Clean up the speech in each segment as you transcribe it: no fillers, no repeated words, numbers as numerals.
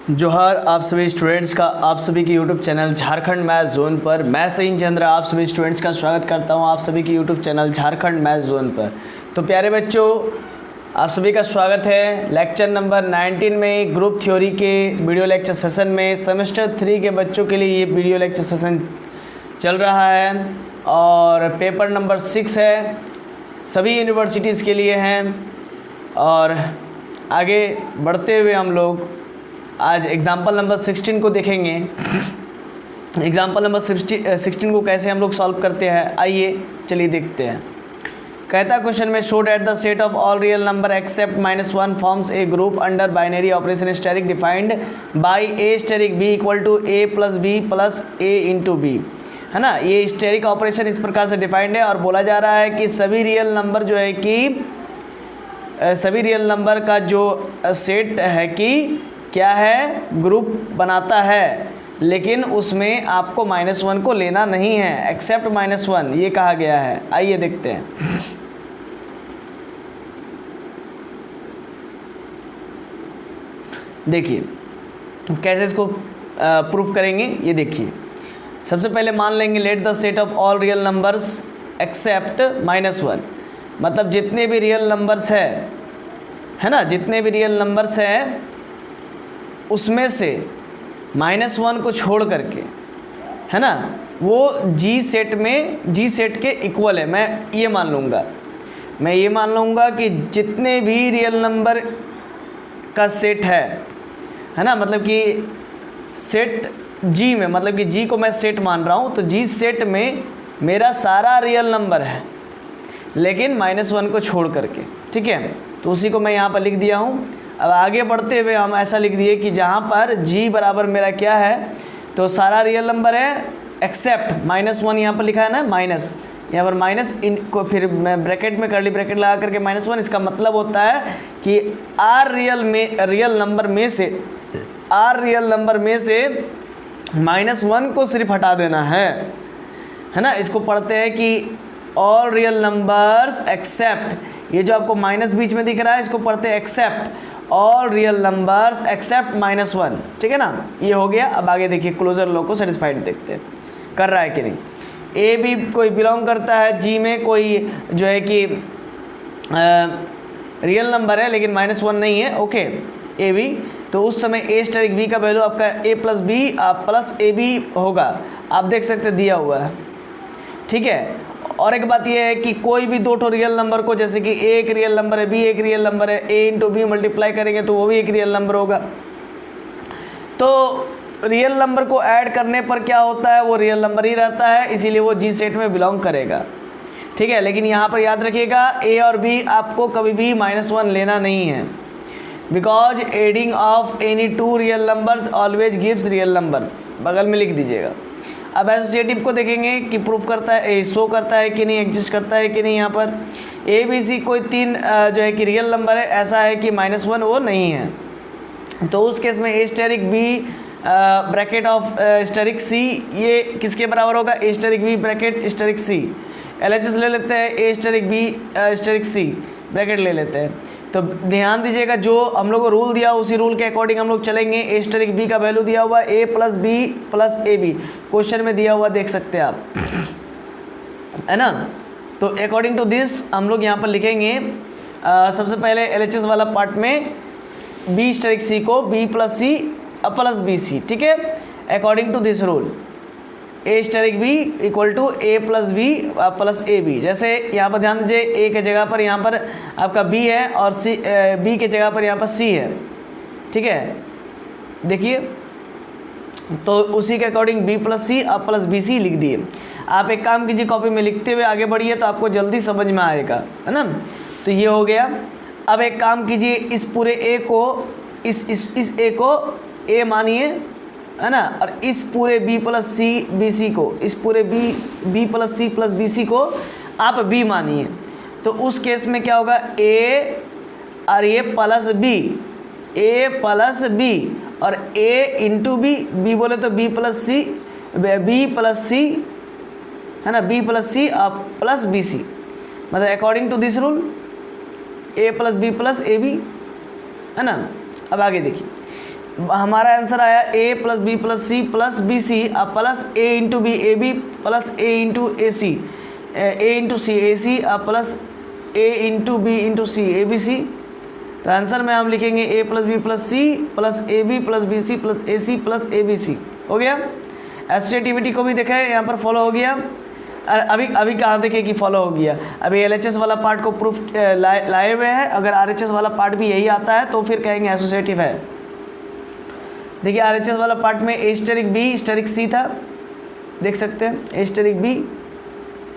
जोहार आप सभी स्टूडेंट्स का आप सभी के YouTube channel Jharkhand math zone पर मैं सईन चंद्र आप सभी स्टूडेंट्स का स्वागत करता हूं आप सभी के YouTube channel Jharkhand math zone पर। तो प्यारे बच्चों, आप सभी का स्वागत है लेक्चर नंबर 19 में ग्रुप थ्योरी के वीडियो लेक्चर सेशन में। सेमेस्टर 3 के बच्चों के लिए ये वीडियो लेक्चर सेशन चल रहा है और पेपर नंबर 6 है, सभी यूनिवर्सिटीज़ के लिए हैं। और आगे बढ़ते हुए हम लोग आज एग्जाम्पल नंबर 16 को देखेंगे। एग्जाम्पल नंबर 16 को कैसे हम लोग सॉल्व करते हैं, आइए चलिए देखते हैं। कहता क्वेश्चन में show that the set of all real number except -1 forms a group under binary operation asterisk defined by a asterisk b equal to a plus B plus a into b, है ना। ये steric operation इस प्रकार से defined है और बोला जा रहा है कि सभी रियल नंबर जो है कि सभी रियल नंबर का जो सेट है कि क्या है, ग्रुप बनाता है, लेकिन उसमें आपको -1 को लेना नहीं है, एक्सेप्ट -1 ये कहा गया है। आइए देखते हैं। देखिए कैसे इसको प्रूफ करेंगे, ये देखिए। सबसे पहले मान लेंगे let the set of all real numbers except -1, मतलब जितने भी रियल नंबर्स है ना, जितने भी रियल नंबर्स हैं उसमें से -1 को छोड़ करके, है ना, वो जी सेट के इक्वल है। मैं ये मान लूँगा कि जितने भी रियल नंबर का सेट है ना, मतलब कि सेट जी में, मतलब कि जी को मैं सेट मान रहा हूँ, तो जी सेट में मेरा सारा रियल नंबर है लेकिन -1 को छोड़ करके, ठीक है। तो उसी को मैं यहाँ पर लिख दिया हूँ। अब आगे बढ़ते हुए हम ऐसा लिख दिए कि जहाँ पर g बराबर मेरा क्या है, तो सारा रियल नंबर है एक्सेप्ट -1, यहाँ पर लिखा है ना माइनस, यहाँ पर माइनस इन को फिर मैं ब्रैकेट में करली ब्रैकेट लगा करके -1। इसका मतलब होता है कि रियल नंबर में से -1 को सिर्फ हटा देना है ना। इसको पढ़ते हैं कि ऑल रियल नंबर्स एक्सेप्ट, ये जो आपको माइनस बीच में दिख रहा है इसको पढ़ते हैं except all real numbers except -1, ठीक है ना। ये हो गया। अब आगे देखिए क्लोजर लॉ को सेटिस्फाइड देखते हैं कर रहा है कि नहीं। ए भी कोई बिलोंग करता है जी में, कोई जो है कि रियल नंबर है लेकिन -1 नहीं है, ओके, ए बी। तो उस समय ए स्टेरिक बी का वैल्यू आपका A plus B plus A B होगा, आप देख सकते हैं दिया हुआ है, ठीक है। और एक बात यह है कि कोई भी दो रियल नंबर को, जैसे कि ए एक रियल नंबर है बी एक रियल नंबर है, ए इंटू बी मल्टीप्लाई करेंगे तो वो भी एक रियल नंबर होगा। तो रियल नंबर को ऐड करने पर क्या होता है, वो रियल नंबर ही रहता है, इसीलिए वो जी सेट में बिलोंग करेगा, ठीक है। लेकिन यहाँ पर याद रखिएगा ए और बी आपको कभी भी -1 लेना नहीं है, because adding of any two real numbers always gives real number, बगल में लिख दीजिएगा। अब एसोसिएटिव को देखेंगे कि प्रूफ करता है, शो करता है कि नहीं, एग्जिस्ट करता है कि नहीं। यहाँ पर ए बी सी कोई तीन जो है कि रियल नंबर है, ऐसा है कि -1 वो नहीं है, तो उस केस में ए asterisk B bracket of asterisk C ये किसके बराबर होगा, A asterisk B bracket asterisk C. LHS ले लेते हैं, ए asterisk B asterisk C bracket ले लेते हैं। तो ध्यान दीजिएगा जो हम लोग को रूल दिया उसी रूल के अकॉर्डिंग हम लोग चलेंगे। ए स्टेरिक बी का वैल्यू दिया हुआ A plus B plus A B, question में दिया हुआ देख सकते हैं आप, है ना। तो अकॉर्डिंग टू दिस हम लोग यहाँ पर लिखेंगे सबसे पहले एलएचएस वाला पार्ट में बी स्टेरिक सी को बी प्लस सी प्लस बी सी, ठीक है। According to this rule a asterisk b equal to a plus B plus A b. जैसे यहाँ पर ध्यान दीजिए ए के जगह पर यहाँ पर आपका बी है और सी बी के जगह पर यहाँ पर सी है, ठीक है। देखिए तो उसी के अकॉर्डिंग बी प्लस सी प्लस बी सी लिख दिए। आप एक काम कीजिए, कॉपी में लिखते हुए आगे बढ़िए तो आपको जल्दी समझ में आएगा, है ना। तो ये हो गया। अब एक काम कीजिए, इस पूरे ए को इस ए को ए मानिए, है ना, और इस पूरे b plus c b c को, इस पूरे बी प्लस सी प्लस बी सी को आप बी मानिए। तो उस केस में क्या होगा, ए और ये प्लस बी, ए प्लस बी और ए इंटू बी, बी बोले तो बी प्लस सी, है ना, बी प्लस सी प्लस बी सी, मतलब according to this rule A plus B plus A B, है ना। अब आगे देखिए हमारा आंसर आया a plus B plus C plus B C plus a into B A B plus a into A C A into C A C plus a into B into C A B C. तो answer में हम लिखेंगे a plus B plus C plus A B plus B C plus a C plus A B c. हो गया। Associativity को भी देखा है, यहाँ पर फॉलो हो गया। अभी कहाँ देखे कि फॉलो हो गया। अभी LHS वाला पार्ट को प्रूफ लाए हुए हैं। अगर RHS वाला पार्ट भी यही आता है तो फिर कहेंगे एसोसिएटिव है। देखिए RHS वाला पार्ट में ए स्टेरिक बी स्टेरिक सी था, देख सकते हैं ए स्टेरिक बी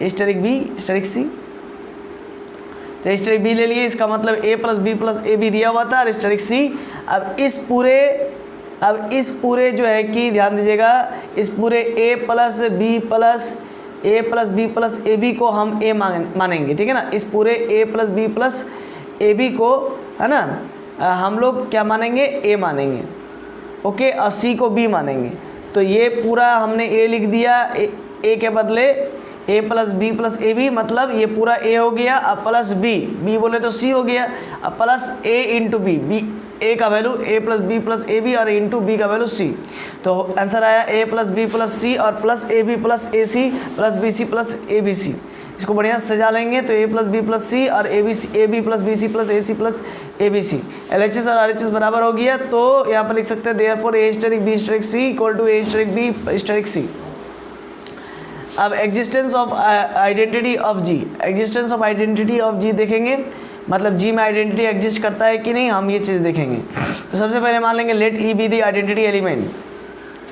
स्टेरिक सी। तो ए स्टेरिक बी ले लिए, इसका मतलब a plus B plus A b दिया हुआ था और स्टेरिक सी। अब इस पूरे जो है कि ध्यान दीजिएगा, इस पूरे a plus B plus A b को हम a मानेंगे, ठीक है ना। इस पूरे a plus B plus A b को, है ना, हम लोग क्या मानेंगे, a मानेंगे। ओके, और c को b मानेंगे। तो ये पूरा हमने a लिख दिया, a के बदले a plus B plus A b, मतलब ये पूरा a हो गया। अब प्लस b बोले तो c हो गया। अब plus a into b, a का value a plus B plus A B और इंटू बी का वैल्यू c। तो आंसर आया a plus B plus c और plus A B plus a C plus B C plus A B c. इसको बढ़िया से सजा लेंगे तो a plus B plus c और a B plus B C plus a C plus A B c. LHS और RHS बराबर हो गया, तो यहाँ पर लिख सकते हैं therefore a asterisk b asterisk c equal to a asterisk b asterisk c। अब existence of identity of G, existence of identity of G देखेंगे, मतलब जी में आइडेंटिटी एग्जिस्ट करता है कि नहीं, हम ये चीज़ देखेंगे। तो सबसे पहले मान लेंगे let e be the identity element.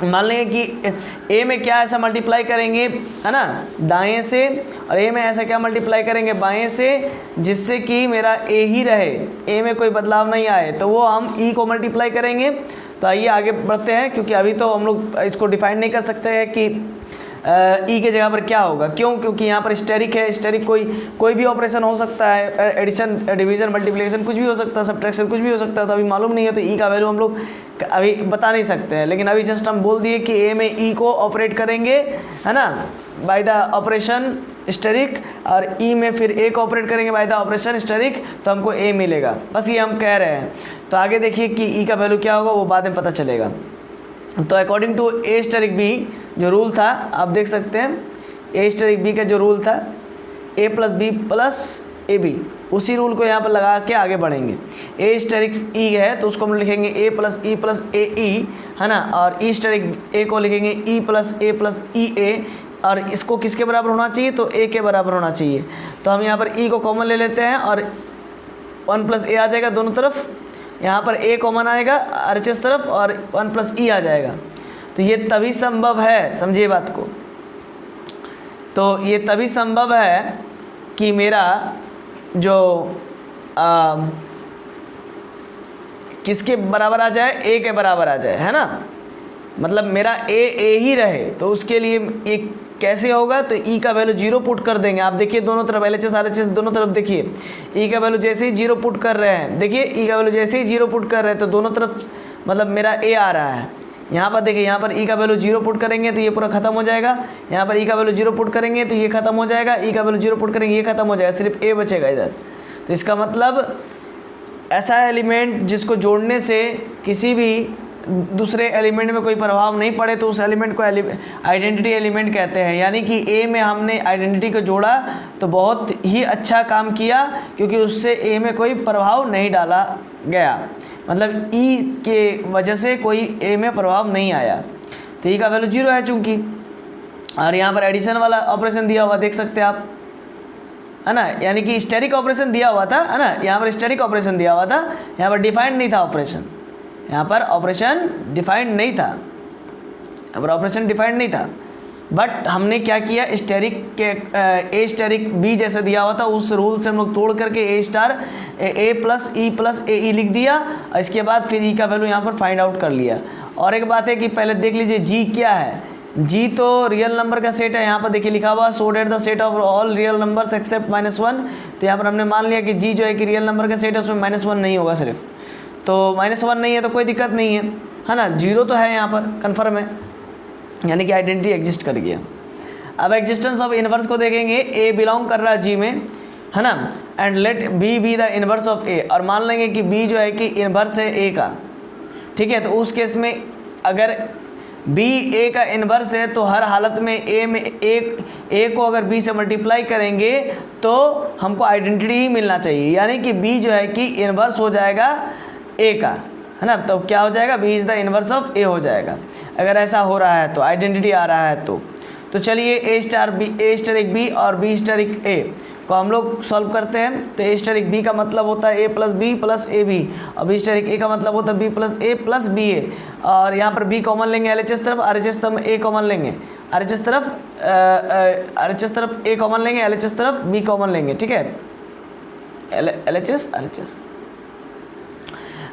मान लेंगे कि ए में क्या ऐसा मल्टीप्लाई करेंगे, है ना, दाएं से, और ए में ऐसा क्या मल्टीप्लाई करेंगे बाएं से, जिससे कि मेरा ए ही रहे, ए में कोई बदलाव नहीं आए, तो वो हम ई को मल्टीप्लाई करेंगे। तो आइए आगे बढ़ते हैं, क्योंकि अभी तो हम लोग इसको डिफाइन नहीं कर सकते हैं कि ई के जगह पर क्या होगा। क्यों? क्योंकि यहाँ पर स्टेरिक है, स्टेरिक कोई भी ऑपरेशन हो सकता है, एडिशन डिवीजन मल्टीप्लिकेशन कुछ भी हो सकता है, सब्ट्रैक्शन कुछ भी हो सकता है। तो अभी मालूम नहीं है, तो ई का वैल्यू हम लोग अभी बता नहीं सकते हैं। लेकिन अभी जस्ट हम बोल दिए कि ए में ई को ऑपरेट करेंगे, है ना, बाय द ऑपरेशन स्टेरिक, और ई में फिर ए को ऑपरेट करेंगे बाय द ऑपरेशन स्टेरिक, तो हमको ए मिलेगा। बस ये हम कह रहे हैं। तो आगे देखिए कि ई का वैल्यू क्या होगा, वो बाद में पता चलेगा। तो according to a asterisk b जो रूल था, आप देख सकते हैं ए स्टेरिक बी का जो रूल था, A plus B plus A B, उसी रूल को यहाँ पर लगा के आगे बढ़ेंगे। ए स्टेरिक ई है तो उसको हम लिखेंगे ए प्लस ए ई, है ना, और ई स्टेरिक ए को लिखेंगे ई प्लस ए, और इसको किसके बराबर होना चाहिए, तो ए के बराबर होना चाहिए। तो हम यहाँ पर ई को कॉमन ले लेते हैं और 1 प्लस ए आ जाएगा दोनों तरफ, यहाँ पर a कॉमन आएगा RHS तरफ और 1 प्लस ई आ जाएगा। तो ये तभी संभव है, समझिए बात को, तो ये तभी संभव है कि मेरा जो किसके बराबर आ जाए, a के बराबर आ जाए, है ना, मतलब मेरा a ही रहे। तो उसके लिए एक कैसे होगा, तो ई का वैल्यू 0 पुट कर देंगे। आप देखिए दोनों तरफ LHS RHS दोनों तरफ देखिए, ई का वैल्यू जैसे ही 0 पुट कर रहे हैं, देखिए ई का वैल्यू जैसे ही 0 पुट कर रहे हैं तो दोनों तरफ मतलब मेरा ए आ रहा है। यहाँ पर देखिए, यहाँ पर ई का वैल्यू 0 पुट करेंगे तो ये पूरा खत्म हो जाएगा, यहाँ पर ई का वैल्यू 0 पुट करेंगे तो ये खत्म हो जाएगा, ई का वैल्यू 0 पुट करेंगे ये खत्म हो जाएगा, सिर्फ ए बचेगा इधर। तो इसका मतलब ऐसा एलिमेंट जिसको जोड़ने से किसी भी दूसरे एलिमेंट में कोई प्रभाव नहीं पड़े, तो उस एलिमेंट को आइडेंटिटी एलिमेंट कहते हैं। यानी कि ए में हमने आइडेंटिटी को जोड़ा तो बहुत ही अच्छा काम किया, क्योंकि उससे ए में कोई प्रभाव नहीं डाला गया, मतलब ई के वजह से कोई ए में प्रभाव नहीं आया। तो ई का वैल्यू 0 है चूँकि, और यहाँ पर एडिशन वाला ऑपरेशन दिया हुआ देख सकते हैं आप, है ना, यानी कि स्टेरिक ऑपरेशन दिया हुआ था, है ना, यहाँ पर स्टेरिक ऑपरेशन दिया हुआ था, यहाँ पर डिफाइंड नहीं था ऑपरेशन, यहाँ पर ऑपरेशन डिफाइंड नहीं था, यहाँ पर ऑपरेशन डिफाइंड नहीं था। बट हमने क्या किया, स्टेरिक के ए स्टेरिक बी जैसा दिया हुआ था, उस रूल से हम लोग तोड़ करके ए स्टार ए प्लस ए ई लिख दिया, और इसके बाद फिर ई का वैल्यू यहाँ पर फाइंड आउट कर लिया। और एक बात है कि पहले देख लीजिए जी क्या है, जी तो रियल नंबर का सेट है। यहाँ पर देखिए लिखा हुआ so that the set of all real numbers except -1। तो यहाँ पर हमने मान लिया कि जी जो है कि रियल नंबर का सेट है, उसमें -1 नहीं होगा सिर्फ, तो -1 नहीं है तो कोई दिक्कत नहीं है ना, 0 तो है यहाँ पर कन्फर्म है, यानी कि आइडेंटिटी एग्जिस्ट कर गया। अब एग्जिस्टेंस ऑफ इनवर्स को देखेंगे, ए बिलोंग कर रहा है जी में, है ना, and let B be the inverse of A, और मान लेंगे कि बी जो है कि इनवर्स है ए का, ठीक है। तो उस केस में अगर बी ए का इन्वर्स है तो हर हालत में ए को अगर बी से मल्टीप्लाई करेंगे तो हमको आइडेंटिटी ही मिलना चाहिए, यानी कि बी जो है कि इन्वर्स हो जाएगा ए का, है ना। तो क्या हो जाएगा, B is the inverse of A हो जाएगा। अगर ऐसा हो रहा है तो आइडेंटिटी आ रहा है तो चलिए ए स्टार एक बी और बी स्टार एक ए को हम लोग सॉल्व करते हैं। तो ए स्टार एक बी का मतलब होता है A plus B plus A B, और बी स्टार एक ए का मतलब होता है B plus A plus B A. और यहाँ पर बी कॉमन लेंगे एल एच एस तरफ, आर एच एस तरफ ए कॉमन लेंगे, आर एच एस तरफ ए कॉमन लेंगे, एल एच एस तरफ बी कॉमन लेंगे, ठीक है, L H S R H S.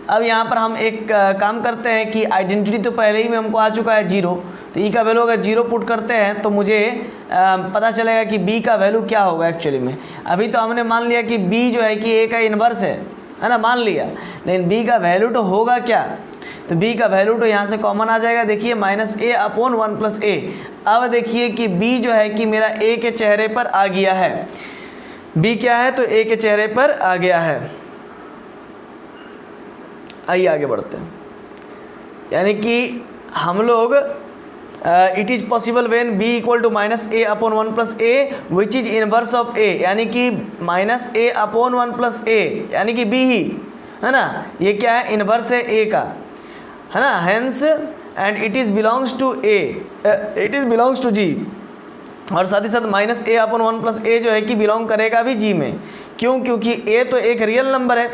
अब यहाँ पर हम एक काम करते हैं कि आइडेंटिटी तो पहले ही में हमको आ चुका है 0, तो ई का वैल्यू अगर 0 पुट करते हैं तो मुझे पता चलेगा कि बी का वैल्यू क्या होगा एक्चुअली में। अभी तो हमने मान लिया कि बी जो है कि ए का इन्वर्स है ना, मान लिया, लेकिन बी का वैल्यू तो होगा क्या, तो बी का वैल्यू तो यहाँ से कॉमन आ जाएगा, देखिए -a/1 + a। अब देखिए कि बी जो है कि मेरा ए के चेहरे पर आ गया है, बी क्या है तो ए के चेहरे पर आ गया है। आइए आगे बढ़ते हैं, यानी कि हम लोग it is possible when b = -a/1 + a which is inverse of a, यानी कि -a/1 + a यानी कि b ही है ना, ये क्या है, इनवर्स है a का, है ना। Hence and it is belongs to a, it is belongs to g, और साथ ही साथ -a/1 + a जो है कि बिलोंग करेगा भी g में। क्यों, क्योंकि a तो एक रियल नंबर है,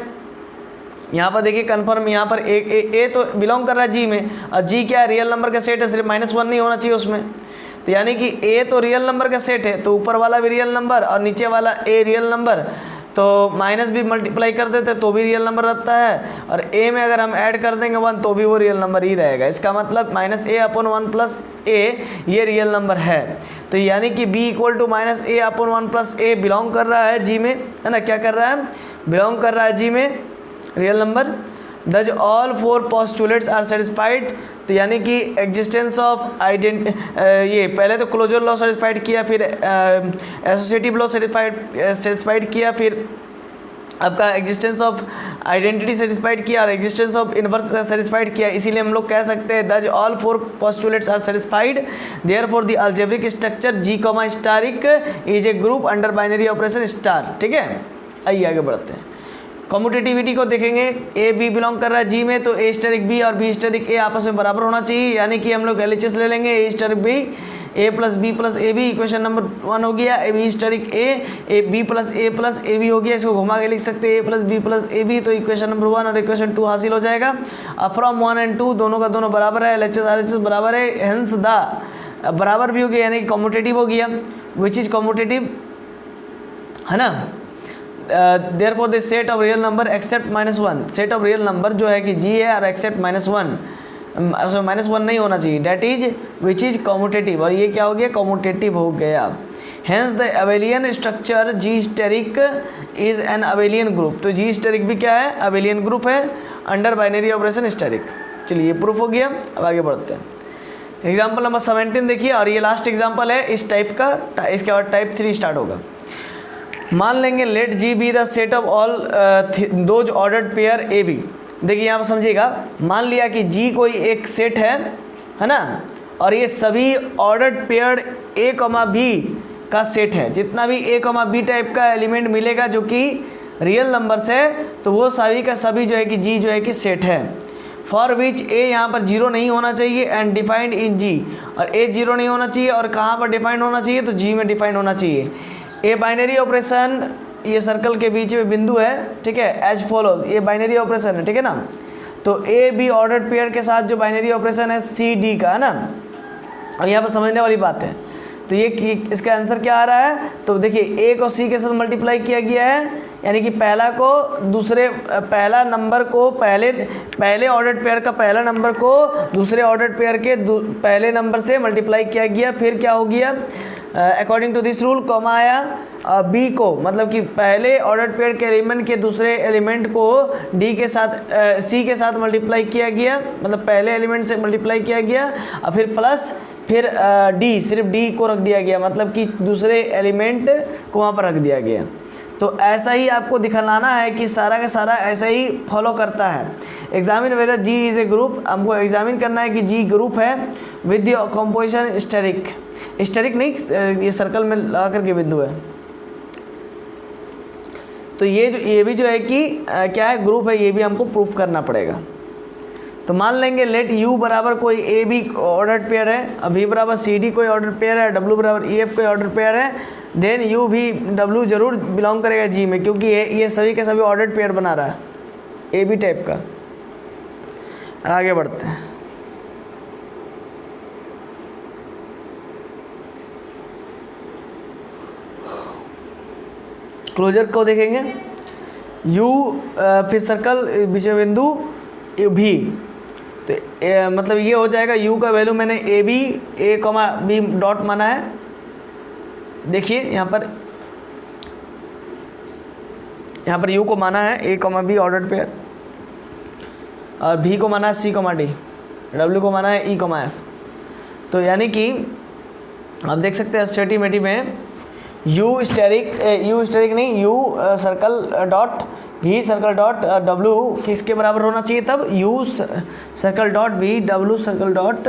यहाँ पर देखिए कन्फर्म, यहाँ पर ए तो बिलोंग कर रहा है जी में, और जी क्या है, रियल नंबर का सेट है, सिर्फ -1 नहीं होना चाहिए उसमें। तो यानी कि ए तो रियल नंबर का सेट है, तो ऊपर वाला भी रियल नंबर और नीचे वाला ए रियल नंबर, तो माइनस भी मल्टीप्लाई कर देते तो भी रियल नंबर रहता है, और ए में अगर हम ऐड कर देंगे 1 तो भी वो रियल नंबर ही रहेगा। इसका मतलब -a/1 + a ये रियल नंबर है। तो यानी कि b = -a/1 + a बिलोंग कर रहा है जी में, है ना, क्या कर रहा है, बिलोंग कर रहा है जी में, रियल नंबर। दज ऑल 4 पोस्टुलेट्स आर सेटिस्फाइड, तो यानी कि एग्जिस्टेंस ऑफ ये पहले तो क्लोजर लॉ सेटिस्फाइड किया, फिर एसोसिएटिव लॉ सेटिस्फाइड किया, फिर आपका एग्जिस्टेंस ऑफ आइडेंटिटी सेटिस्फाइड किया और एग्जिस्टेंस ऑफ इनवर्स सेटिस्फाइड किया। इसीलिए हम लोग कह सकते हैं that all 4 postulates are satisfied, therefore the algebraic structure G, asterisk is a group under binary operation star, ठीक है। आइए आगे बढ़ते हैं, कम्यूटेटिविटी को देखेंगे। ए बी बिलोंग कर रहा है जी में, तो ए स्टार एक बी और बी स्टार एक ए आपस में बराबर होना चाहिए, यानी कि हम लोग LHS ले लेंगे, A star B a + b + ab, equation number 1 हो गया। ए बी स्टार एक ए बी + a + ab हो गया, इसको घुमा के लिख सकते हैं a + b + ab, तो इक्वेशन नंबर 1 और इक्वेशन 2 हासिल हो जाएगा। अब फ्रॉम 1 और 2 दोनों का दोनों बराबर है, LHS RHS बराबर है, हेंस द बराबर भी हो गया, यानी कि कम्यूटेटिव हो गया, विच इज कम्यूटेटिव, है ना। Therefore the set of real number except -1, set of real number जो है कि जी है और एक्सेप्ट -1, -1 नहीं होना चाहिए, that is which is commutative, और ये क्या हो गया, कम्यूटेटिव हो गया। Hence the abelian structure g asterisk is an abelian group, तो जी स्टेरिक भी क्या है, अबेलियन ग्रुप है अंडर बाइनरी ऑपरेशन स्टेरिक। चलिए प्रूफ हो गया, अब आगे बढ़ते हैं। एग्जाम्पल नंबर 17 देखिए, और ये लास्ट एग्जाम्पल है इस टाइप का, इसके बाद टाइप 3 स्टार्ट होगा। मान लेंगे let g be the set of all those ordered pair a b. देखिए यहाँ पर समझिएगा, मान लिया कि जी कोई एक सेट है ना, और ये सभी ऑर्डर्ड पेयर ए बी का सेट है, जितना भी ए बी टाइप का एलिमेंट मिलेगा जो कि रियल नंबर्स है, तो वो सभी का सभी जो है कि जी जो है कि सेट है, फॉर विच ए यहाँ पर 0 नहीं होना चाहिए एंड डिफाइंड इन जी, और ए 0 नहीं होना चाहिए, और कहाँ पर डिफाइंड होना चाहिए, तो जी में डिफाइंड होना चाहिए। ए बाइनरी ऑपरेशन, ये सर्कल के बीच में बिंदु है, ठीक है, एज फॉलोज, ये बाइनरी ऑपरेशन है, ठीक है ना। तो ए बी ऑर्डर्ड पेयर के साथ जो बाइनरी ऑपरेशन है सी डी का, है ना, और यहाँ पर समझने वाली बात है। तो ये इसका आंसर क्या आ रहा है, तो देखिए ए को सी के साथ मल्टीप्लाई किया गया है, यानी कि पहला को दूसरे, पहला नंबर को पहले ऑर्डर्ड पेयर का पहला नंबर को दूसरे ऑर्डर्ड पेयर के पहले नंबर से मल्टीप्लाई किया गया, फिर क्या हो गया, according to this rule comma आया बी को, मतलब कि पहले ऑर्डर्ड पेयर के एलिमेंट के दूसरे एलिमेंट को डी के साथ सी के साथ मल्टीप्लाई किया गया, मतलब पहले एलिमेंट से मल्टीप्लाई किया गया, और फिर प्लस फिर डी, सिर्फ डी को रख दिया गया, मतलब कि दूसरे एलिमेंट को वहाँ पर रख दिया गया। तो ऐसा ही आपको दिखलाना है कि सारा का सारा ऐसा ही फॉलो करता है। Examine whether g is a group, हमको एग्जामिन करना है कि जी ग्रुप है with the composition asterisk, asterisk नहीं, ये सर्कल में लगा करके बिंदु है। तो ये भी जो है कि क्या है, ग्रुप है, ये भी हमको प्रूफ करना पड़ेगा। तो मान लेंगे लेट यू बराबर कोई ए बी ऑर्डर पेयर है, अब वी बराबर सी डी कोई ऑर्डर पेयर है, डब्ल्यू बराबर ई एफ कोई ऑर्डर पेयर है, देन यू भी डब्ल्यू जरूर बिलोंग करेगा जी में, क्योंकि ये सभी के सभी ऑर्डर पेयर बना रहा है ए बी टाइप का। आगे बढ़ते हैं। क्लोजर को देखेंगे, यू फिर सर्कल विषय बिंदु भी, तो मतलब ये हो जाएगा यू का वैल्यू मैंने a b a comma b dot माना है। देखिए यहाँ पर यू को माना है a comma b order pair, और भी को माना है सी कॉमा डी, डब्ल्यू को माना है ई कॉमा एफ। तो यानी कि आप देख सकते हैं स्टेटिमेटी में यू स्टेरिक नहीं, यू सर्कल डॉट भी सर्कल डॉट डब्ल्यू किसके बराबर होना चाहिए, तब यू सर्कल डॉट भी डब्ल्यू सर्कल डॉट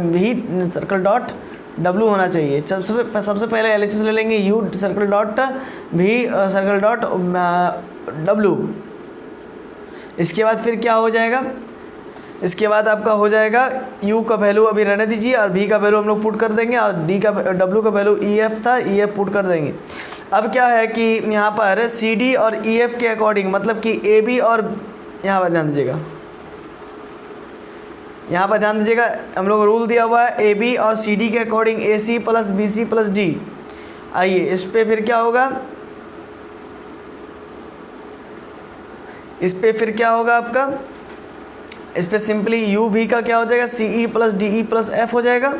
भी सर्कल डॉट डब्ल्यू होना चाहिए। सबसे पहले एलएचएस ले लेंगे, यू सर्कल डॉट भी सर्कल डॉट डब्ल्यू। इसके बाद फिर क्या हो जाएगा, इसके बाद आपका हो जाएगा u का वैल्यू अभी रहने दीजिए, और v का वैल्यू हम लोग पुट कर देंगे, और w का वैल्यू EF था, EF पुट कर देंगे। अब क्या है कि यहाँ पर CD और EF के अकॉर्डिंग, मतलब कि AB और यहाँ पर ध्यान दीजिएगा, यहाँ पर ध्यान दीजिएगा, हम लोग रूल दिया हुआ है AB और CD के according AC plus BC plus D। आइए इस पर फिर क्या होगा, इस पर फिर क्या होगा आपका, इस पर सिंपली यू भी का क्या हो जाएगा, CE plus DE plus F हो जाएगा,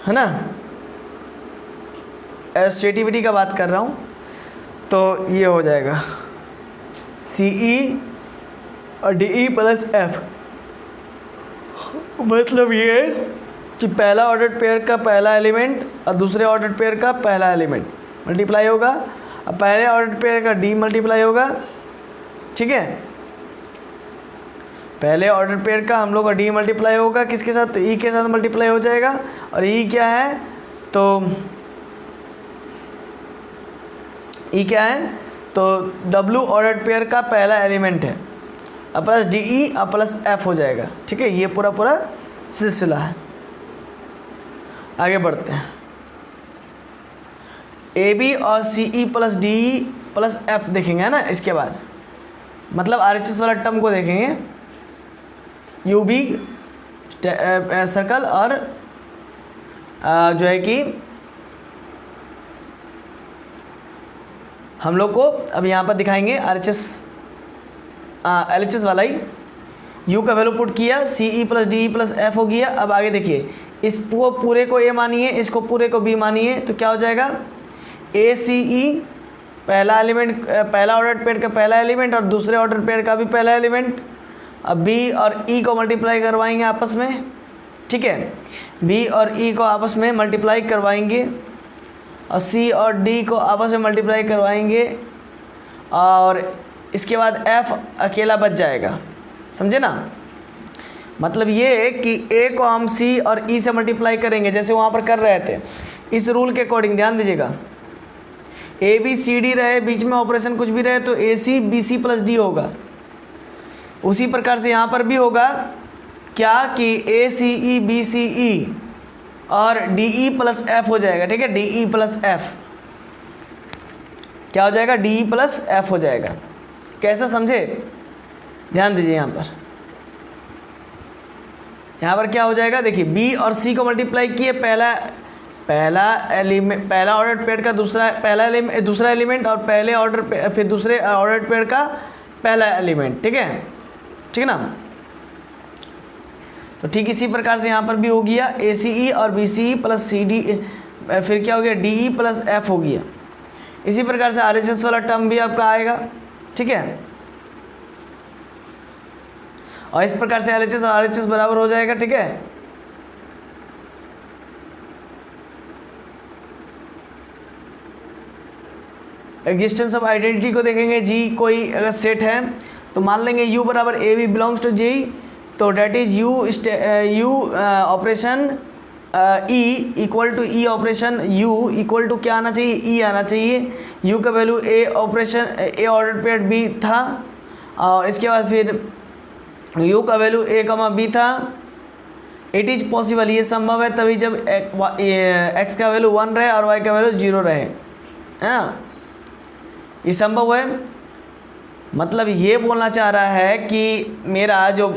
है ना। एसोसिएटिविटी का बात कर रहा हूँ, तो ये हो जाएगा CE और DE प्लस F। मतलब ये कि पहला ऑर्डर पेयर का पहला एलिमेंट और दूसरे ऑर्डर पेयर का पहला एलिमेंट मल्टीप्लाई होगा, अब पहले ऑर्डर पेयर का D मल्टीप्लाई होगा, ठीक है। पहले ऑर्डर पेयर का हम लोग का D मल्टीप्लाई होगा किसके साथ, तो E के साथ मल्टीप्लाई हो जाएगा, और E क्या है, तो E क्या है, तो W ऑर्डर पेयर का पहला एलिमेंट है, अब प्लस DE और प्लस F हो जाएगा, ठीक है। ये पूरा सिलसिला है। आगे बढ़ते हैं, AB और CE plus DE plus F देखेंगे, है ना। इसके बाद मतलब RHS वाला टर्म को देखेंगे, यू भी सर्कल और जो है कि हम लोग को अब यहाँ पर दिखाएंगे LHS वाला ही, यू का वैल्यू पुट किया, CE plus DE plus F हो गया। अब आगे देखिए, इसको पूरे को A मानिए, इसको पूरे को B मानिए, तो क्या हो जाएगा, ACE पहला एलिमेंट, पहला ऑर्डर पेयर का पहला एलिमेंट और दूसरे ऑर्डर पेयर का भी पहला एलिमेंट। अब B और E को मल्टीप्लाई करवाएंगे आपस में, ठीक है। B और E को आपस में मल्टीप्लाई करवाएंगे, और C और D को आपस में मल्टीप्लाई करवाएंगे, और इसके बाद F अकेला बच जाएगा, समझे ना। मतलब ये है कि A को हम C और E से मल्टीप्लाई करेंगे जैसे वहाँ पर कर रहे थे, इस रूल के अकॉर्डिंग ध्यान दीजिएगा। ABCD रहे, बीच में ऑपरेशन कुछ भी रहे तो AC BC प्लस D होगा। उसी प्रकार से यहाँ पर भी होगा क्या कि ACE BCE और DE प्लस F हो जाएगा, ठीक है। DE प्लस F क्या हो जाएगा, DE प्लस F हो जाएगा। कैसा समझे, ध्यान दीजिए। यहाँ पर क्या हो जाएगा, देखिए B और C को मल्टीप्लाई किए, पहला एलिमेंट, पहला ऑर्डर पेयर का दूसरा एलिमेंट और पहले ऑर्डर फिर दूसरे ऑर्डर पेयर का पहला एलिमेंट, ठीक है, ठीक है ना। तो ठीक इसी प्रकार से यहाँ पर भी हो गया ACE और BCE प्लस CD, फिर क्या हो गया DE प्लस F हो गया। इसी प्रकार से RHS वाला टर्म भी आपका आएगा, ठीक है। और इस प्रकार से LHS और RHS बराबर हो जाएगा, ठीक है। एग्जिस्टेंस ऑफ आइडेंटिटी को देखेंगे, जी कोई अगर सेट है तो मान लेंगे u बराबर a b belongs to g, तो that is u operation e equal to e operation u equal to क्या आना चाहिए, ई आना चाहिए। यू का value a operation a order pair b था, और इसके बाद फिर यू का वैल्यू ए कमा बी था। इट इज़ पॉसिबल, ये संभव है तभी जब एक्स का वैल्यू 1 रहे और वाई का वैल्यू 0 रहे, है ना, ये संभव है। मतलब ये बोलना चाह रहा है कि मेरा जो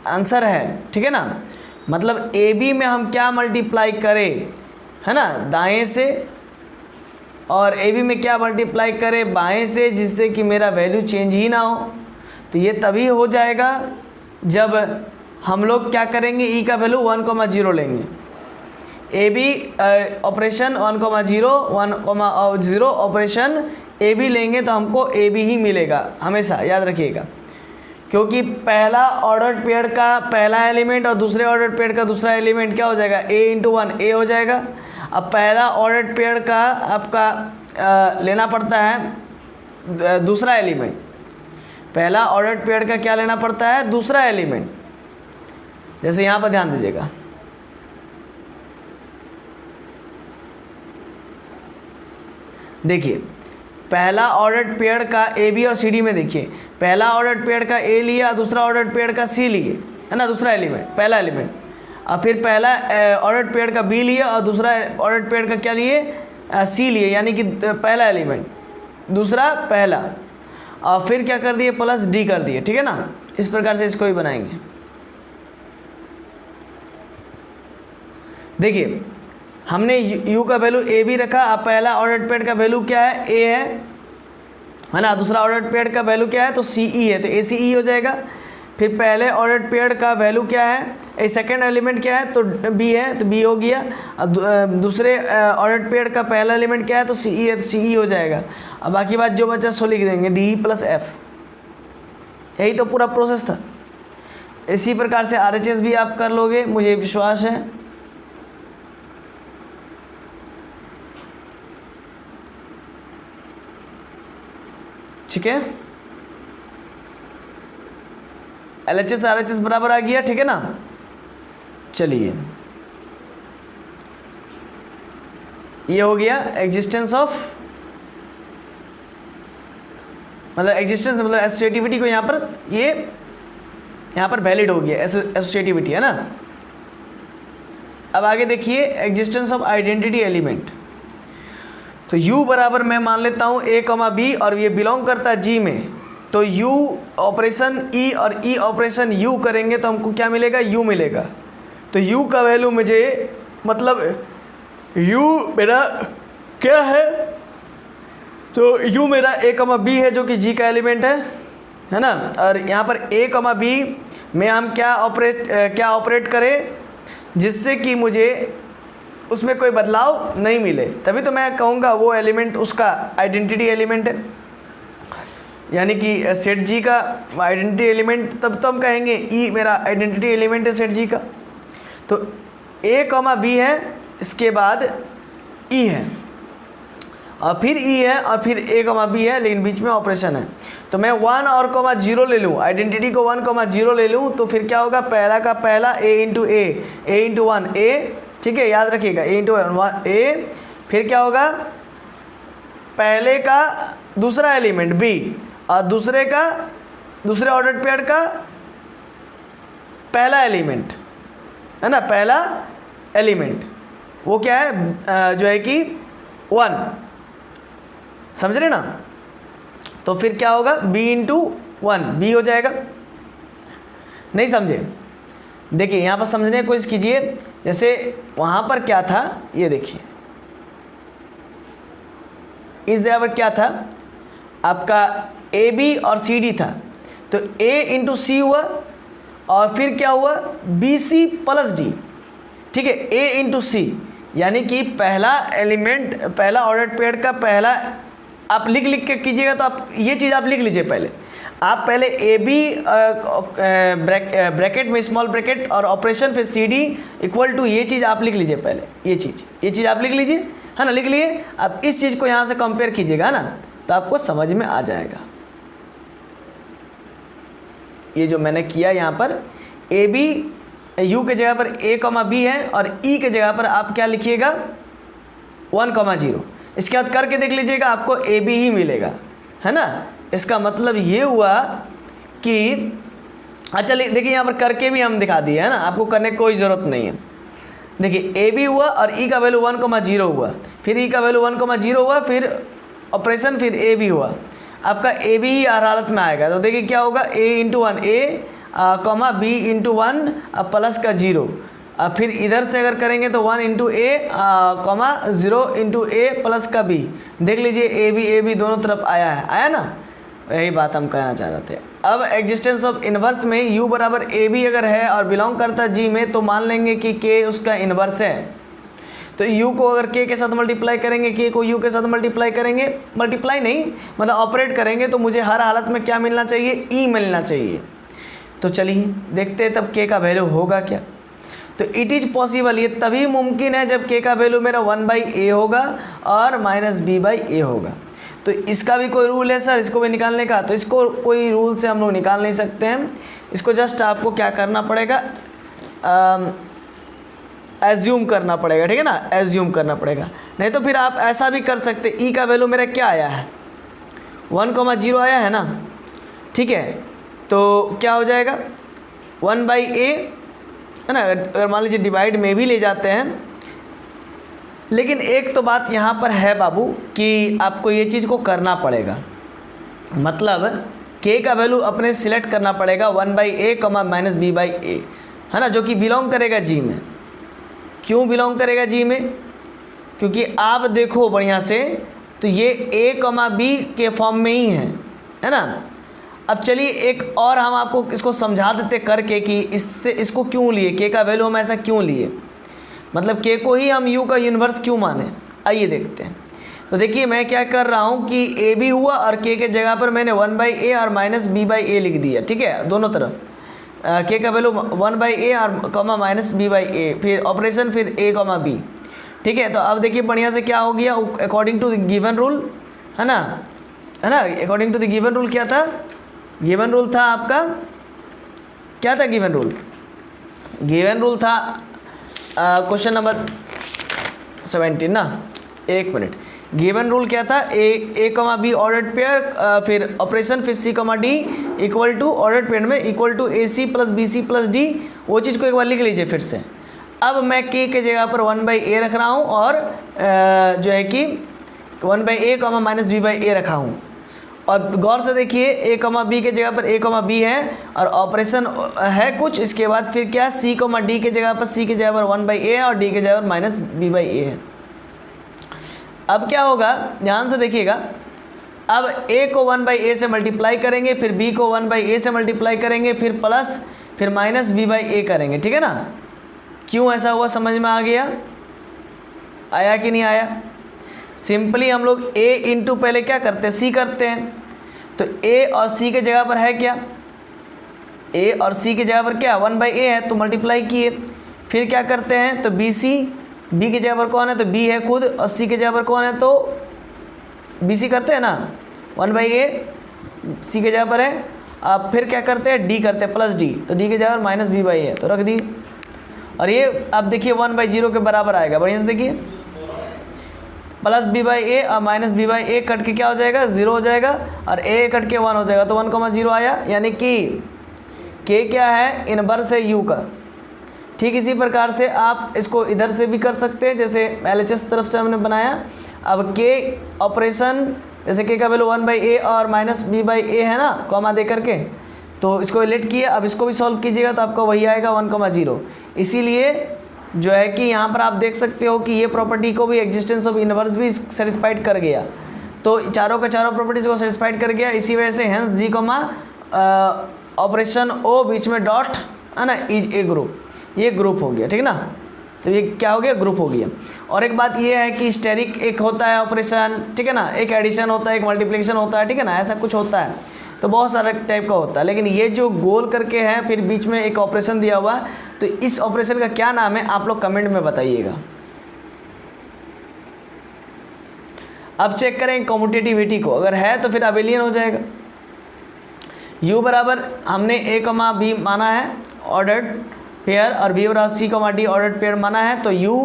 आंसर है, ठीक है ना, मतलब ए बी में हम क्या मल्टीप्लाई करें, है ना, दाएं से, और ए बी में क्या मल्टीप्लाई करें बाएं से, जिससे कि मेरा वैल्यू चेंज ही ना हो। तो ये तभी हो जाएगा जब हम लोग क्या करेंगे, ई का वैल्यू 1,0 लेंगे। A B operation 1,0 1,0 operation a b लेंगे तो हमको ए बी ही मिलेगा, हमेशा याद रखिएगा, क्योंकि पहला ऑर्डर पेयर का पहला एलिमेंट और दूसरे ऑर्डर पेयर का दूसरा एलिमेंट क्या हो जाएगा, a इंटू 1 ए हो जाएगा। अब पहला ऑर्डर पेयर का आपका लेना पड़ता है दूसरा एलिमेंट, पहला ऑर्डर पेयर का क्या लेना पड़ता है, दूसरा एलिमेंट। जैसे यहाँ पर ध्यान दीजिएगा, देखिए पहला ऑर्डर पेयर का ए बी और सी डी में देखिए, पहला ऑर्डर पेयर का ए लिया, दूसरा ऑर्डर पेयर का सी लिए, है ना, दूसरा एलिमेंट पहला एलिमेंट। और फिर पहला ऑर्डर पेयर का बी लिया और दूसरा ऑर्डर पेयर का क्या लिए, सी लिए, यानी कि पहला एलिमेंट दूसरा पहला, और फिर क्या कर दिए, प्लस डी कर दिए, ठीक है ना। इस प्रकार से इसको ही बनाएंगे। देखिए हमने u का वैल्यू ए बी रखा, अब पहला ऑर्डर पेयर का वैल्यू क्या है, a है ना, दूसरा ऑर्डर पेयर का वैल्यू क्या है, तो सी ई है, तो ए सी ई हो जाएगा। फिर पहले ऑर्डर पेयर का वैल्यू क्या है, सेकेंड एलिमेंट क्या है, तो b है, तो b हो गया। अब दूसरे ऑर्डर पेयर का पहला एलिमेंट क्या है, तो सी ई है, तो सी ई हो जाएगा। अब बाकी बात जो बचा सो लिख देंगे, डी प्लस एफ। यही तो पूरा प्रोसेस था। इसी प्रकार से RHS भी आप कर लोगे, मुझे विश्वास है। ठीक है, LHS RHS बराबर आ गया, ठीक है ना। चलिए ये हो गया एग्जिस्टेंस ऑफ, मतलब एग्जिस्टेंस मतलब एसोसिएटिविटी को यहाँ पर वैलिड हो गया, एसोसिएटिविटी, है ना। अब आगे देखिए एग्जिस्टेंस ऑफ आइडेंटिटी एलिमेंट। तो u बराबर मैं मान लेता हूँ a, b और ये बिलोंग करता है g में, तो u ऑपरेशन e और e ऑपरेशन u करेंगे तो हमको क्या मिलेगा, u मिलेगा। तो u का वैल्यू मुझे, मतलब u मेरा क्या है, तो u मेरा a, b है जो कि g का एलिमेंट है ना। और यहाँ पर a, b में हम क्या ऑपरेट करें जिससे कि मुझे उसमें कोई बदलाव नहीं मिले, तभी तो मैं कहूँगा वो एलिमेंट उसका आइडेंटिटी एलिमेंट है, यानी कि सेट जी का आइडेंटिटी एलिमेंट। तब तो हम कहेंगे ई मेरा आइडेंटिटी एलिमेंट है सेट जी का। तो a, b है, इसके बाद e है, और फिर e है, और फिर a, b है, लेकिन बीच में ऑपरेशन है। तो मैं 1 और 0 ले लूँ, आइडेंटिटी को 1, 0 ले लूँ, तो फिर क्या होगा, पहला का पहला a इंटू वन a, ठीक है, याद रखिएगा, a इंटू 1 a। फिर क्या होगा, पहले का दूसरा एलिमेंट b और दूसरे ऑर्डर पेयर का पहला एलिमेंट, है ना, पहला एलिमेंट वो क्या है, जो है कि 1, समझ रहे ना। तो फिर क्या होगा, b इंटू 1 b हो जाएगा। नहीं समझे, देखिए यहाँ पर समझने की कोशिश कीजिए। जैसे वहाँ पर क्या था, ये देखिए, इस जगह पर क्या था, आपका ए बी और सी डी था, तो a इंटू सी हुआ, और फिर क्या हुआ, बी सी प्लस डी, ठीक है, a इंटू सी, यानी कि पहला एलिमेंट, पहला ऑर्डर पेयर का पहला, आप लिख के कीजिएगा। तो आप ये चीज़ आप लिख लीजिए, आप पहले ए बी ब्रैकेट में स्मॉल ब्रैकेट और ऑपरेशन, फिर सी डी इक्वल टू, ये चीज़ आप लिख लीजिए पहले, ये चीज़ आप लिख लीजिए, है ना, लिख लिए। अब इस चीज़ को यहाँ से कंपेयर कीजिएगा, है ना, तो आपको समझ में आ जाएगा। ये जो मैंने किया यहाँ पर ए बी, यू के जगह पर ए कॉमा बी है और ई के जगह पर आप क्या लिखिएगा 1,0। इसके बाद करके देख लीजिएगा, आपको ए बी ही मिलेगा, है ना। इसका मतलब ये हुआ कि अच्छा देखिए यहाँ पर करके भी हम दिखा दिए, है ना, आपको करने की कोई ज़रूरत नहीं है। देखिए ए बी हुआ और ई का वैल्यू 1,0 हुआ, फिर ई का वैल्यू 1,0 हुआ, फिर ऑपरेशन, फिर ए बी हुआ। आपका ए बी ही हर हालत में आएगा। तो देखिए क्या होगा, a into 1 a comma b into 1 plus का 0। फिर इधर से अगर करेंगे तो 1 into a comma 0 into a plus का बी। देख लीजिए ए बी दोनों तरफ आया ना, यही बात हम कहना चाह रहे थे। अब एग्जिस्टेंस ऑफ इन्वर्स में u बराबर ए बी अगर है और बिलोंग करता है g में, तो मान लेंगे कि k उसका इन्वर्स है। तो u को अगर k के साथ मल्टीप्लाई करेंगे, k को u के साथ मल्टीप्लाई करेंगे, मल्टीप्लाई नहीं मतलब ऑपरेट करेंगे, तो मुझे हर हालत में क्या मिलना चाहिए, e मिलना चाहिए। तो चलिए देखते हैं तब k का वैल्यू होगा क्या। तो इट इज़ पॉसिबल, ये तभी मुमकिन है जब k का वैल्यू मेरा 1/a होगा और -b/a होगा। तो इसका भी कोई रूल है सर इसको भी निकालने का? तो इसको कोई रूल से हम लोग निकाल नहीं सकते हैं। इसको जस्ट आपको क्या करना पड़ेगा, एज्यूम करना पड़ेगा, ठीक है ना, एज्यूम करना पड़ेगा। नहीं तो फिर आप ऐसा भी कर सकते, ई का वैल्यू मेरा क्या आया है 1,0 आया है ना, ठीक है। तो क्या हो जाएगा 1/a, है ना। अगर मान लीजिए डिवाइड में भी ले जाते हैं, लेकिन एक तो बात यहाँ पर है बाबू कि आपको ये चीज़ को करना पड़ेगा, मतलब k का वैल्यू अपने सिलेक्ट करना पड़ेगा 1/a -b/a, है ना, जो कि बिलोंग करेगा g में। क्यों बिलोंग करेगा g में? क्योंकि आप देखो बढ़िया से तो ये a, b के फॉर्म में ही है ना। अब चलिए एक और हम आपको इसको समझा देते करके कि इसको क्यों लिए, k का वैल्यू हम ऐसा क्यों लिए, मतलब k को ही हम u का यूनिवर्स क्यों माने। आइए देखते हैं। तो देखिए मैं क्या कर रहा हूँ कि a भी हुआ और k के जगह पर मैंने 1/a और -b/a लिख दिया, ठीक है, दोनों तरफ k का वैल्यू 1/a और कॉमा -b/a, फिर ऑपरेशन, फिर a कॉमा b, ठीक है। तो अब देखिए बढ़िया से क्या हो गया, according to the given rule, है ना, according to the given rule क्या था, गिवन रूल था आपका, क्या था गिवन रूल? गिवन रूल था क्वेश्चन नंबर 17 ना, एक मिनट। गिवन रूल क्या था, A comma B ordered pair, फिर ऑपरेशन, फिर C comma D equal to ordered pair में equal to A C plus B C plus D. वो चीज़ को एक बार लिख लीजिए फिर से। अब मैं k के जगह पर 1/a रख रहा हूँ और जो है कि 1/a कॉमा -b/a रखा हूँ। और गौर से देखिए a कॉमा b के जगह पर a कॉमा b है और ऑपरेशन है कुछ, इसके बाद फिर क्या c कॉमा d के जगह पर c के जगह पर 1/a और d के जगह पर -b/a है। अब क्या होगा ध्यान से देखिएगा, अब a को 1/a से मल्टीप्लाई करेंगे, फिर b को 1/a से मल्टीप्लाई करेंगे, फिर प्लस, फिर -b/a करेंगे, ठीक है ना। क्यों ऐसा हुआ समझ में आ गया, आया कि नहीं आया? सिंपली हम लोग a इंटू पहले क्या करते हैं, c करते हैं। तो a और c के जगह पर है क्या, a और c के जगह पर क्या 1/a है, तो मल्टीप्लाई किए। फिर क्या करते हैं, तो b के जगह पर कौन है, तो b है खुद, और c के जगह पर कौन है, तो bc करते हैं ना, 1/a c के जगह पर है। अब फिर क्या करते हैं, d करते हैं प्लस d, तो d के जगह पर -b/a है, तो रख दी। और ये अब देखिए 1/0 के बराबर आएगा, बढ़िया से देखिए, प्लस b/a और -b/a कट के क्या हो जाएगा, 0 हो जाएगा, और a कट के 1 हो जाएगा, तो 1,0 आया। यानी कि k क्या है, इनवर्स है u का। ठीक इसी प्रकार से आप इसको इधर से भी कर सकते हैं, जैसे LHS तरफ से हमने बनाया। अब k ऑपरेशन, जैसे k का वैल्यू 1/a और -b/a है ना, कॉमा दे करके, तो इसको लेट किए। अब इसको भी सॉल्व कीजिएगा तो आपका वही आएगा 1,0। इसीलिए जो है कि यहाँ पर आप देख सकते हो कि ये प्रॉपर्टी को भी एग्जिस्टेंस ऑफ इनवर्स भी सेटिस्फाइड कर गया, तो चारों का चारों प्रॉपर्टीज को सेटिस्फाइड कर गया। इसी वजह से हेंस जी कॉमा ऑपरेशन ओ बीच में डॉट, है ना, इज ए ग्रुप, ये ग्रुप हो गया, ठीक ना। तो ये क्या हो गया, ग्रुप हो गया। और एक बात ये है कि स्टेरिक एक होता है ऑपरेशन, ठीक है ना, एक एडिशन होता है, एक मल्टीप्लिकेशन होता है, ठीक है ना, ऐसा कुछ होता है, तो बहुत सारे टाइप का होता है। लेकिन ये जो गोल करके है, फिर बीच में एक ऑपरेशन दिया हुआ है, तो इस ऑपरेशन का क्या नाम है आप लोग कमेंट में बताइएगा। अब चेक करें कम्यूटेटिविटी को, अगर है तो फिर अबेलियन हो जाएगा। u बराबर हमने a, b माना है ऑर्डर्ड पेयर और b बराबर c, d ऑर्डर्ड पेयर माना है, तो u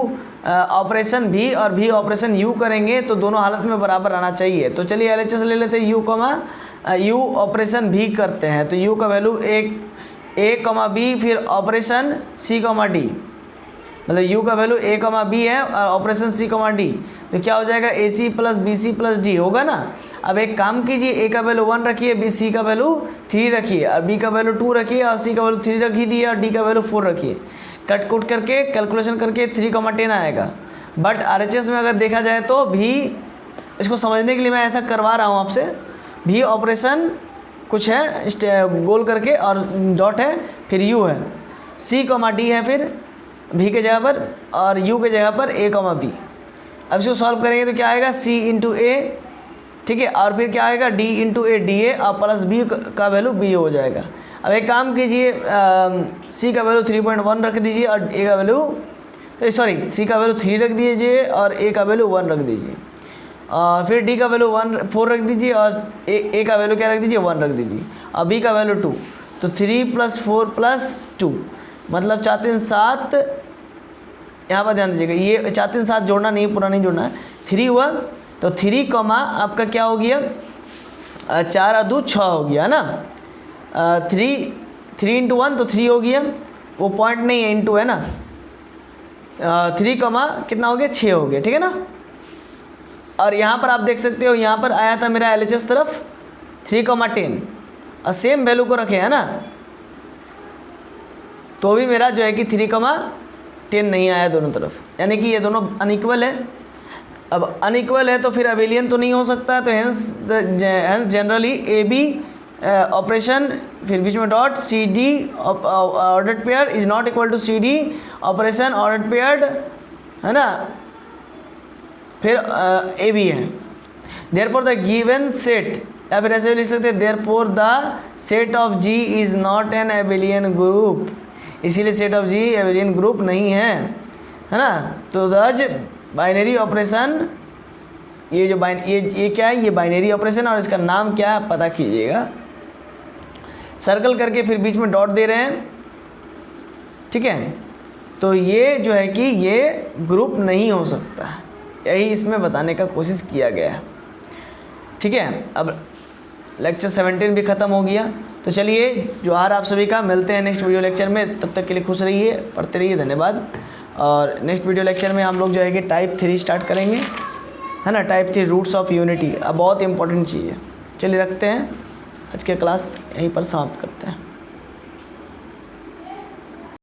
ऑपरेशन v और v ऑपरेशन u करेंगे तो दोनों हालत में बराबर आना चाहिए। तो चलिए LHS ले लेते हैं, u ऑपरेशन v करते हैं तो u का वैल्यू a, b फिर ऑपरेशन c, d, मतलब u का वैल्यू a, b है और ऑपरेशन c, d, तो क्या हो जाएगा ac plus bc plus d होगा ना। अब एक काम कीजिए, a का वैल्यू 1 रखिए, c का वैल्यू 3 रखिए और b का वैल्यू 2 रखिए और c का वैल्यू 3 रख ही दिए और d का वैल्यू 4 रखिए। कट कुट करके कैलकुलेशन करके 3, 10 आएगा। बट RHS में अगर देखा जाए तो भी, इसको समझने के लिए मैं ऐसा करवा रहा हूँ आपसे, भी ऑपरेशन कुछ है गोल करके और डॉट है फिर u है, c, d है फिर v के जगह पर और u के जगह पर a, b। अब इसको सॉल्व करेंगे तो क्या आएगा c इंटू a, ठीक है, और फिर क्या आएगा d इंटू a da और प्लस b का वैल्यू b हो जाएगा। अब एक काम कीजिए, c का वैल्यू 3.1 रख दीजिए और a का वैल्यू c का वैल्यू 3 रख दीजिए और a का वैल्यू 1 रख दीजिए और फिर d का वैल्यू 4 रख दीजिए और a का वैल्यू क्या रख दीजिए 1 रख दीजिए और b का वैल्यू 2, तो 3 + 4 + 2 मतलब 4, 3, 7। यहाँ पर ध्यान दीजिएगा, ये 4, 3, 7 जोड़ना नहीं, पूरा नहीं जोड़ना है, 3 हुआ तो 3, आपका क्या हो गया 4 और 2 6 हो गया ना। 3 इंटू 1 तो 3 हो गया, वो पॉइंट नहीं है, इंटू है ना। 3, कितना हो गया 6 हो गया, ठीक है ना। और यहाँ पर आप देख सकते हो, यहाँ पर आया था मेरा LHS तरफ 3, 10 और सेम वैल्यू को रखे है ना, तो भी मेरा जो है कि 3, 10 नहीं आया दोनों तरफ, यानी कि ये दोनों अनइक्वल है। अब अनइक्वल है तो फिर अबेलियन तो नहीं हो सकता, तो hence generally A B operation फिर बीच में dot C D ordered pair is not equal to C D operation ordered paired, है ना, फिर ए बी है। देयरफॉर द गिवन सेट, या फिर ऐसे भी लिख सकते हैं therefore the set of G is not an abelian group, इसीलिए set of G abelian group नहीं है ना। तो दज बाइनरी ऑपरेशन, ये जो ये क्या है, ये बाइनरी ऑपरेशन और इसका नाम क्या है पता कीजिएगा। सर्कल करके फिर बीच में डॉट दे रहे हैं, ठीक है। तो ये जो है कि ये ग्रुप नहीं हो सकता, यही इसमें बताने का कोशिश किया गया है, ठीक है। अब लेक्चर 17 भी ख़त्म हो गया, तो चलिए जोहार आप सभी का, मिलते हैं नेक्स्ट वीडियो लेक्चर में। तब तक के लिए खुश रहिए, पढ़ते रहिए, धन्यवाद। और नेक्स्ट वीडियो लेक्चर में हम लोग जो है कि टाइप 3 स्टार्ट करेंगे, है ना, टाइप 3 रूट्स ऑफ यूनिटी। अब बहुत इंपॉर्टेंट चीज़ है। चलिए रखते हैं, आज के क्लास यहीं पर समाप्त करते हैं।